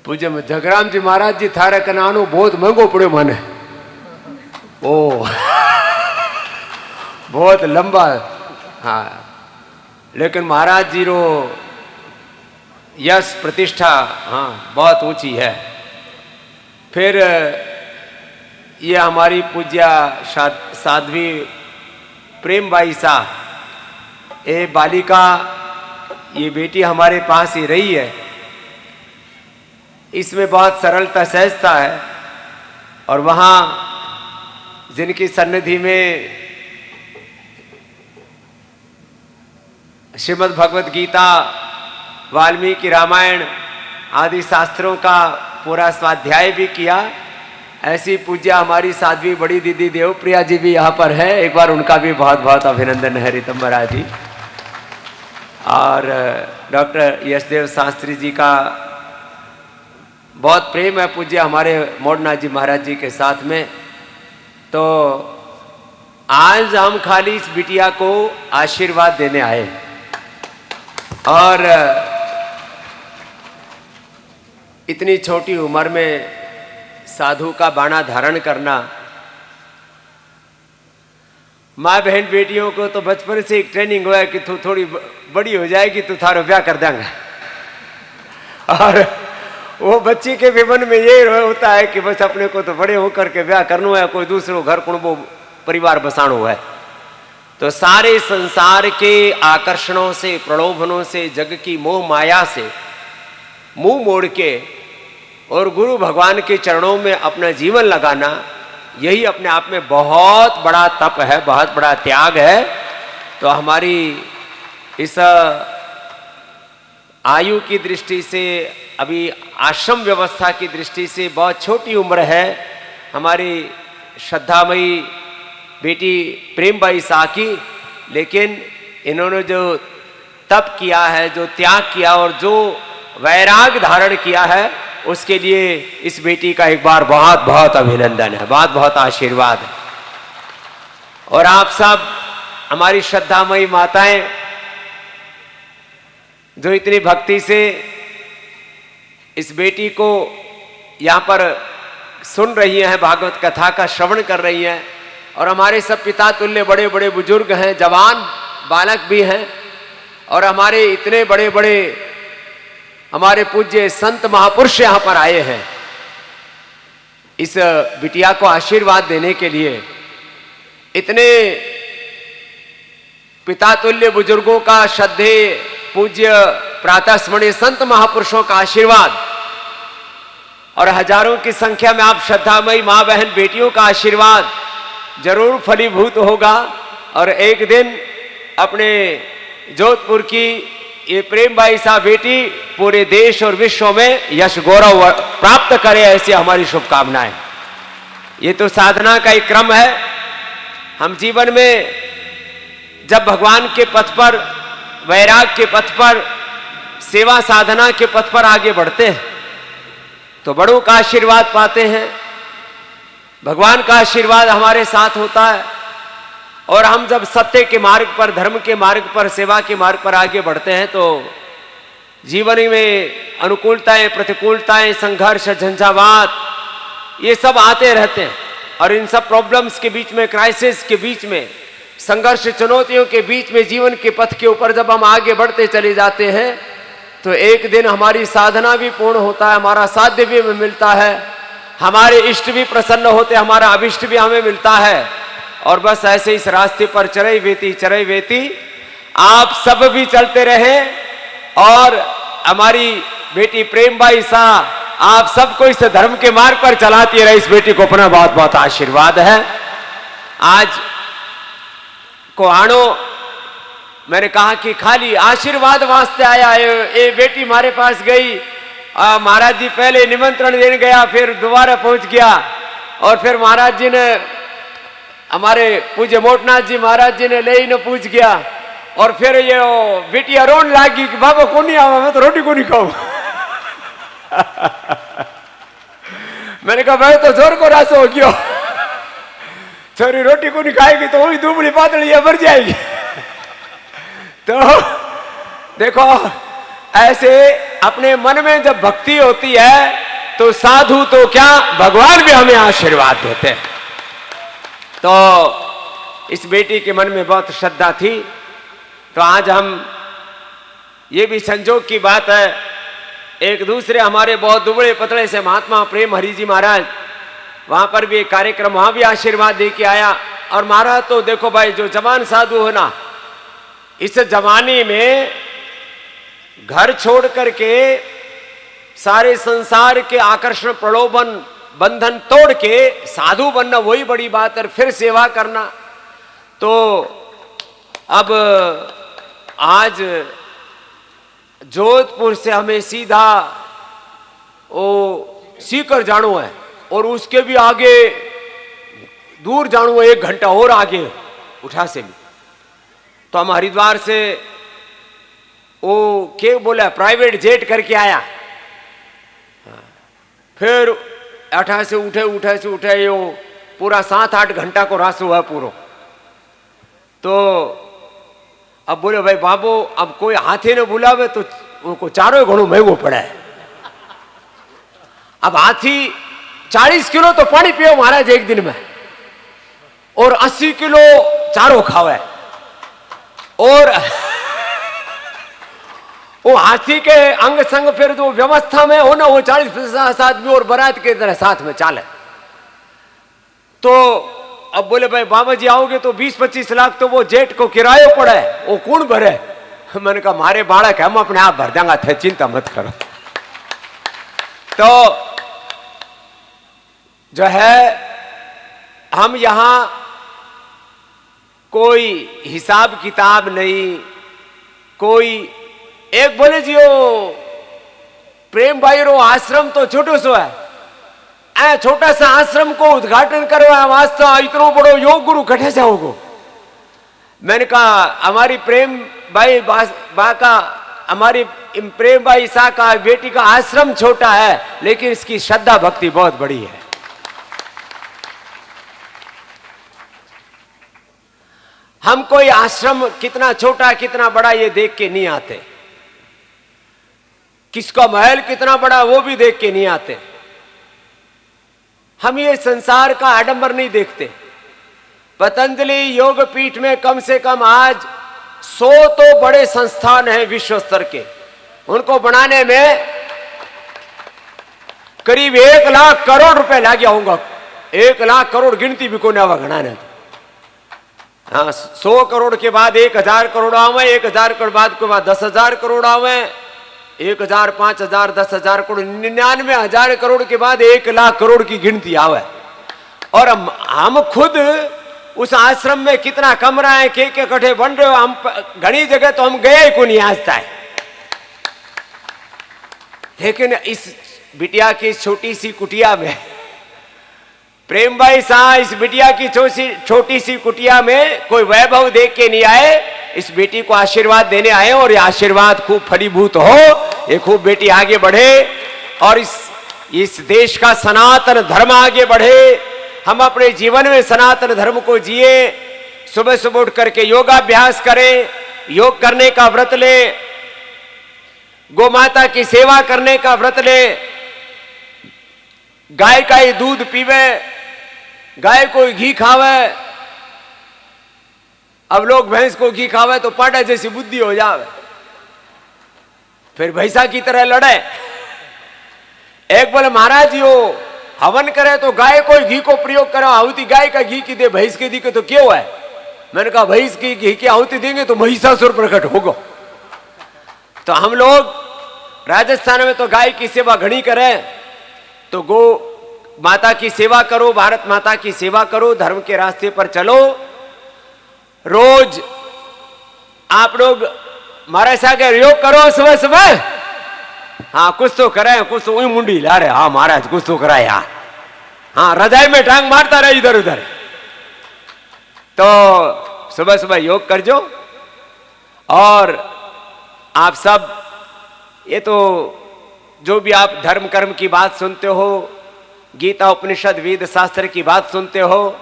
पूज्य जगराम जी महाराज जी थारे कनानो बहुत महंगो पड़ो माने। ओ बहुत लंबा। हाँ, लेकिन महाराज जी रो यश प्रतिष्ठा हाँ बहुत ऊंची है। फिर ये हमारी पूज्या साध्वी प्रेमबाई शाह, ये बालिका, ये बेटी हमारे पास ही रही है। इसमें बहुत सरलता सहजता है और वहाँ जिनकी सन्निधि में श्रीमद् भगवत गीता, वाल्मीकि रामायण आदि शास्त्रों का पूरा स्वाध्याय भी किया, ऐसी पूज्या हमारी साध्वी बड़ी दीदी देवप्रिया जी भी यहाँ पर है। एक बार उनका भी बहुत बहुत अभिनंदन है रितंबरा जी। और डॉक्टर यशदेव शास्त्री जी का बहुत प्रेम है पूज्य हमारे मोडनाथ जी महाराज जी के साथ में। तो आज हम खाली इस बिटिया को आशीर्वाद देने आए और इतनी छोटी उम्र में साधु का बाणा धारण करना, माँ बहन बेटियों को तो बचपन से एक ट्रेनिंग हुआ है कि तू थोड़ी बड़ी हो जाएगी तो थारो ब्याह कर देंगे। और वो बच्ची के भी मन में ये होता है कि बस अपने को तो बड़े होकर के ब्याह करना है, कोई दूसरो घर कुणबो परिवार बसानो है। तो सारे संसार के आकर्षणों से, प्रलोभनों से, जग की मोह माया से मुंह मोड़ के और गुरु भगवान के चरणों में अपना जीवन लगाना, यही अपने आप में बहुत बड़ा तप है, बहुत बड़ा त्याग है। तो हमारी इस आयु की दृष्टि से, अभी आश्रम व्यवस्था की दृष्टि से बहुत छोटी उम्र है हमारी श्रद्धामयी बेटी प्रेमबाई शाह की, लेकिन इन्होंने जो तप किया है, जो त्याग किया और जो वैराग धारण किया है, उसके लिए इस बेटी का एक बार बहुत बहुत अभिनंदन है, बहुत बहुत आशीर्वाद है। और आप सब हमारी श्रद्धामयी माताएं जो इतनी भक्ति से इस बेटी को यहाँ पर सुन रही हैं, भागवत कथा का श्रवण कर रही हैं, और हमारे सब पिता तुल्य बड़े बड़े बुजुर्ग हैं, जवान बालक भी हैं, और हमारे इतने बड़े बड़े हमारे पूज्य संत महापुरुष यहाँ पर आए हैं इस बिटिया को आशीर्वाद देने के लिए। इतने पिता तुल्य बुजुर्गों का, श्रद्धेय पूज्य प्रातः स्मरणीय संत महापुरुषों का आशीर्वाद और हजारों की संख्या में आप श्रद्धामयी माँ बहन बेटियों का आशीर्वाद जरूर फलीभूत होगा। और एक दिन अपने जोधपुर की ये प्रेमबाई शाह बेटी पूरे देश और विश्व में यश गौरव प्राप्त करे, ऐसी हमारी शुभकामनाएं। ये तो साधना का एक क्रम है। हम जीवन में जब भगवान के पथ पर, वैराग के पथ पर, सेवा साधना के पथ पर आगे बढ़ते हैं तो बड़ों का आशीर्वाद पाते हैं, भगवान का आशीर्वाद हमारे साथ होता है। और हम जब सत्य के मार्ग पर, धर्म के मार्ग पर, सेवा के मार्ग पर आगे बढ़ते हैं तो जीवन में अनुकूलताएं, प्रतिकूलताएं, संघर्ष, झंझावात ये सब आते रहते हैं। और इन सब प्रॉब्लम्स के बीच में, क्राइसिस के बीच में, संघर्ष, चुनौतियों के बीच में जीवन के पथ के ऊपर जब हम आगे बढ़ते चले जाते हैं तो एक दिन हमारी साधना भी पूर्ण होता है, हमारा साध्य भी हमें मिलता है, हमारे इष्ट भी प्रसन्न होते, हमारा अभिष्ट भी हमें मिलता है। और बस ऐसे इस रास्ते पर चरई वेती आप सब भी चलते रहें। और हमारी बेटी प्रेमबाई शाह आप सबको इस धर्म के मार्ग पर चलाती रहे, इस बेटी को अपना बहुत बहुत आशीर्वाद है। आज को आनो, मैंने कहा कि खाली आशीर्वाद वास्ते आया है। ये बेटी हमारे पास गई, महाराज जी पहले निमंत्रण देने गया, फिर दोबारा पहुंच गया, और फिर महाराज जी ने, हमारे पूज्य मोटनाथ जी महाराज जी ने ले ही न पूछ गया, और फिर ये बेटिया रोन लागी कि बाबा को नहीं आवा, मैं तो रोटी को नहीं खाऊं। मैंने कहा भाई तो जोर को रासो हो गया, छोरी रोटी को नहीं खाएगी तो वही दुबली पातली या मर जाएगी। तो देखो ऐसे अपने मन में जब भक्ति होती है तो साधु तो क्या भगवान भी हमें आशीर्वाद देते हैं। तो इस बेटी के मन में बहुत श्रद्धा थी। तो आज हम, ये भी संजोग की बात है, एक दूसरे हमारे बहुत दुबड़े पतले से महात्मा प्रेम हरि जी महाराज, वहां पर भी एक कार्यक्रम, वहां भी आशीर्वाद दे के आया। और महाराज तो देखो भाई, जो जवान साधु हो ना, इस जमाने में घर छोड़ करके सारे संसार के आकर्षण प्रलोभन बंधन तोड़ के साधु बनना वही बड़ी बात है, फिर सेवा करना। तो अब आज जोधपुर से हमें सीधा वो सीकर जानो है और उसके भी आगे दूर जानो है, 1 घंटा और आगे उठा से भी। तो हम हरिद्वार से वो क्या बोला, प्राइवेट जेट करके आया। फिर अठा से उठे यो पूरा 7-8 घंटा को रास हुआ पूरा। तो अब बोले भाई बाबू, अब कोई हाथी ने बुलावे तो उनको चारों घणो महंगो पड़ा है। अब हाथी 40 किलो तो पानी पियो महाराज एक दिन में, और 80 किलो चारों खावे। और वो हाथी के अंग संग फिर जो व्यवस्था में हो ना, वो 40-50 आदमी और बारात के तरह साथ में चाले। तो अब बोले भाई बाबा जी आओगे तो 20-25 लाख तो वो जेट को किराया पड़ा है, वो कौन भरे? मैंने कहा मारे बालक हम अपने आप भर देंगे, थे चिंता मत करो। तो जो है हम यहां कोई हिसाब किताब नहीं, कोई एक बोले जी वो प्रेम भाई रो आश्रम तो छोटो सो है, ऐ छोटा सा आश्रम को उद्घाटन करवा वास्ते इतना बड़ो योग गुरु कठे जाओगो। मैंने कहा हमारी प्रेम भाई बा का, हमारी प्रेम भाई सा का बेटी का आश्रम छोटा है, लेकिन इसकी श्रद्धा भक्ति बहुत बड़ी है। हम कोई आश्रम कितना छोटा कितना बड़ा ये देख के नहीं आते, किसका महल कितना बड़ा वो भी देख के नहीं आते। हम ये संसार का आडंबर नहीं देखते। पतंजलि योग पीठ में कम से कम आज 100 तो बड़े संस्थान हैं विश्व स्तर के, उनको बनाने में करीब 1 लाख करोड़ रुपए लग होगा। 1 लाख करोड़ गिनती भी कोने आवा घना ने। हाँ, 100 करोड़ के बाद 1000 करोड़ आवे, 1000 करोड़ बाद के बाद 10,000 करोड़ आवे, 1000, 5000, 10,000 करोड़, 99,000 करोड़ के बाद 1 लाख करोड़ की गिनती आवे। और हम खुद उस आश्रम में कितना कमरा है, के कठे बन रहे हो, हम घनी जगह तो हम गए को नहीं आज तक। लेकिन इस बिटिया की छोटी सी कुटिया में, प्रेम भाई साहब इस बिटिया की छोटी सी कुटिया में कोई वैभव देख के नहीं आए, इस बेटी को आशीर्वाद देने आए। और ये आशीर्वाद खूब फलीभूत हो, ये खूब बेटी आगे बढ़े और इस देश का सनातन धर्म आगे बढ़े। हम अपने जीवन में सनातन धर्म को जिए, सुबह सुबह उठ करके योगाभ्यास करें, योग करने का व्रत ले, गौ माता की सेवा करने का व्रत ले, गाय का ही दूध पीवे, गाय को घी खावे। अब लोग भैंस को घी खावे तो पाटा जैसी बुद्धि हो जावे, फिर भैंसा की तरह लड़े। एक बोले महाराज यो हवन करे तो गाय को घी को प्रयोग करो, आहुति गाय का घी की दे, भैंस के दी के तो क्यों है? मैंने कहा भैंस की घी की आहुति देंगे तो महिषासुर प्रकट होगा। तो हम लोग राजस्थान में तो गाय की सेवा घनी करें, तो गो माता की सेवा करो, भारत माता की सेवा करो, धर्म के रास्ते पर चलो। रोज आप लोग हमारे साथ योग करो सुबह सुबह। हाँ कुछ तो करें, कुछ तो वही मुंडी ला रहे। हाँ महाराज कुछ तो कराए। हाँ रजाई में टांग मारता रहे इधर उधर। तो सुबह सुबह योग कर जो। और आप सब ये तो जो भी आप धर्म कर्म की बात सुनते हो, गीता उपनिषद वेद शास्त्र की बात सुनते हो,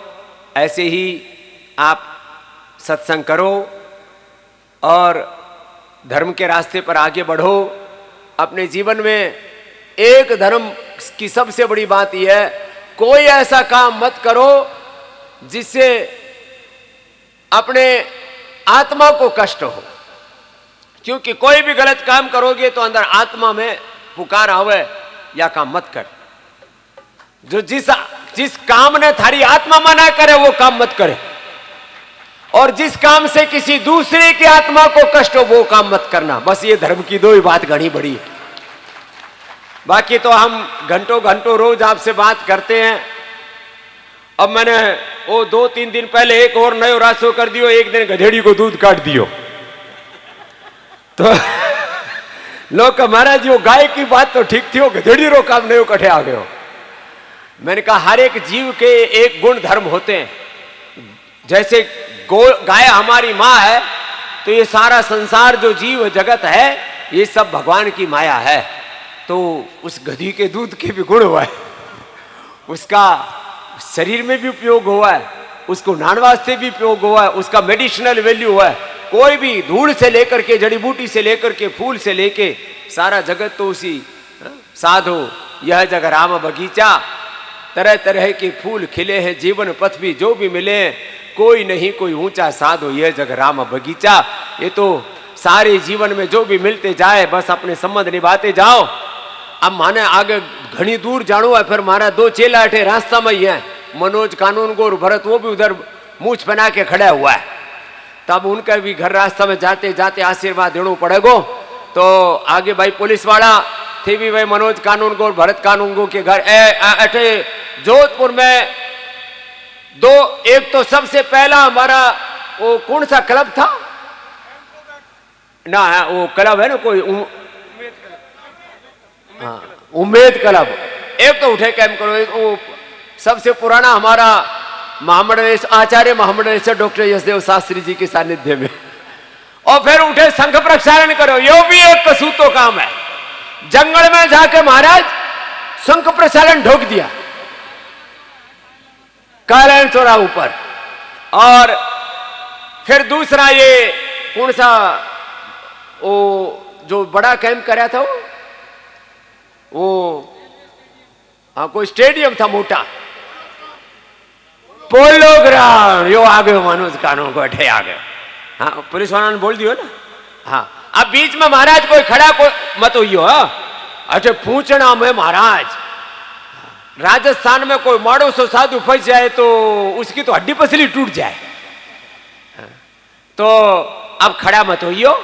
ऐसे ही आप सत्संग करो और धर्म के रास्ते पर आगे बढ़ो। अपने जीवन में एक धर्म की सबसे बड़ी बात यह है, कोई ऐसा काम मत करो जिससे अपने आत्मा को कष्ट हो, क्योंकि कोई भी गलत काम करोगे तो अंदर आत्मा में पुकार आवे, या काम मत कर। जो जिस काम ने थारी आत्मा मना करे वो काम मत करे, और जिस काम से किसी दूसरे की आत्मा को कष्ट हो वो काम मत करना। बस ये धर्म की दो ही बात घनी बड़ी है। बाकी तो हम घंटों घंटों रोज आपसे बात करते हैं। अब मैंने वो 2-3 दिन पहले एक और नयो रासो कर दियो, एक दिन गधेड़ी को दूध काट दियो। तो लोग महाराज जो गाय की बात तो ठीक थी, हो गधेड़ी रो काम नहीं कठे आ गयो। मैंने कहा हर एक जीव के एक गुण धर्म होते हैं। जैसे गाय हमारी माँ है, तो ये सारा संसार जो जीव जगत है ये सब भगवान की माया है। तो उस गधी के दूध के भी गुण हुआ है, उसका शरीर में भी उपयोग हुआ है, उसको नहाने वास्ते भी उपयोग हुआ है, उसका मेडिसिनल वैल्यू हुआ है। कोई भी धूल से लेकर के, जड़ी बूटी से लेकर के, फूल से लेके सारा जगत तो उसी साधो यह जग राम बगीचा, तरह तरह के फूल खिले हैं, जीवन पथ भी जो भी मिले, कोई नहीं कोई ऊंचा साधो यह जग राम बगीचा। ये तो सारे जीवन में जो भी मिलते जाए बस अपने संबंध निभाते जाओ। अब माने आगे घनी दूर जानो है, फिर मारा 2 चेला अठे रास्ता में ही है, मनोज कानून को और भरत, वो भी उधर मूछ बना के खड़ा हुआ है। तब उनका भी घर रास्ता में जाते जाते आशीर्वाद देना पड़ेगा। तो आगे भाई पुलिस वाला थे भी भाई मनोज कानून को और भरत कानून को के घर अठे जोधपुर में 2, एक तो सबसे पहला हमारा वो कौन सा क्लब था ना, वो क्लब है ना कोई उम्मीद क्लब, एक तो उठे कैंप करो। वो सबसे पुराना हमारा आचार्य महामंडलेश्वर डॉक्टर यशदेव शास्त्री जी के सानिध्य में, और फिर उठे संघ प्रक्षालन करो। यो भी एक कसूतो काम है। जंगल में जाके महाराज संघ प्रक्षालन ढोक दिया कालन चौरा ऊपर। और फिर दूसरा ये कौन सा वो जो बड़ा कैंप कराया था वो हाँ कोई स्टेडियम था मोटा, पोलो ग्राउंड, यो आ गए मनोज कानून को अठे आ गए। हाँ पुलिस वाला ने बोल दियो ना। हाँ अब बीच में महाराज कोई खड़ा कोई मत हो। अच्छा पूछना में महाराज, राजस्थान में कोई माड़ो सो साधु फंस जाए तो उसकी तो हड्डी पसली टूट जाए। तो अब खड़ा मत होइयो,